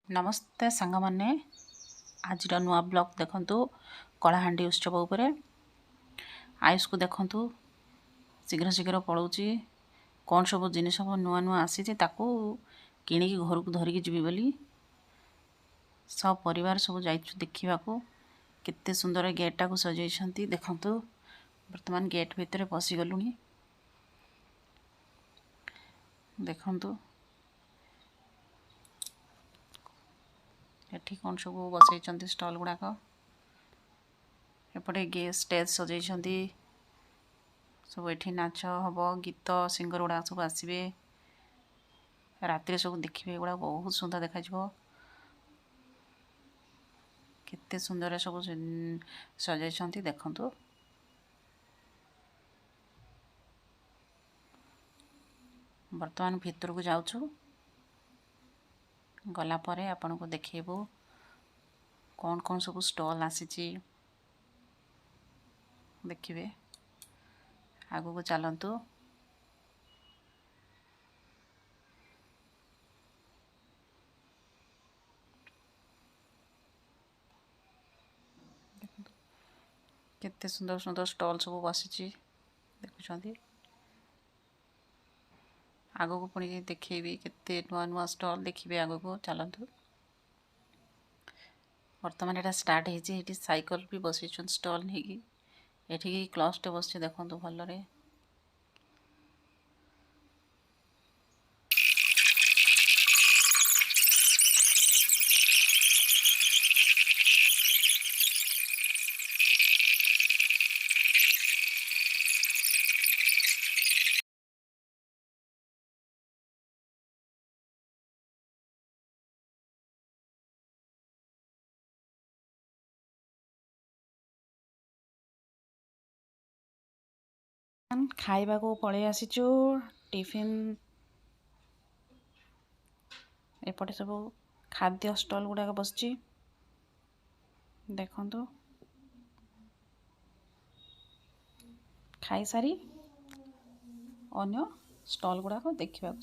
नमस्ते सांग मैंने आज नुआ ब्लॉग देखंतु कलाहांडी उत्सव उपरे आयुष को देखंतु शीघ्र शीघ्र पड़ौची कौन सब जिन सब नुआ नुआ आसी किणी घर को धरिकी जीवी बोली सब परिवार सब जाइछु देखा केते सुंदर गेटा को सजाई देखंतु वर्तमान गेट भितर पशिगलुनी देखंतु एठी कौन सब बसई स्टॉल गुड़ाक एपटे स्टेज सजाई सब एठी नाच हम गीत सिंगर गुड़ा सब आसवे राति सब देखिए गुड़ा बहुत सुंदर देखा केते सुंदर सब सजाई देखंतु वर्तमान भीतर को जाऊँ गला परे आपन को देखेबू कौन कौन सब स्टॉल आसीची देखिए आगो को चलतु केते सुंदर सुंदर स्टॉल सब बसी देखुं आगो को पुणी देखेबी केते नुआ नुआ स्टॉल देखिए आगो को चलतु वर्तमान यहाँ स्टार्ट होती साइकिल भी बस स्टॉल नहीं ये क्लसटे बस देखो भलरे खाइबा को पलि आसीचु टिफिन एपटे सब खाद्य स्टॉल गुड़ाक बस देखंतु खाई सारी अन्य स्टॉल गुड़ाक देखा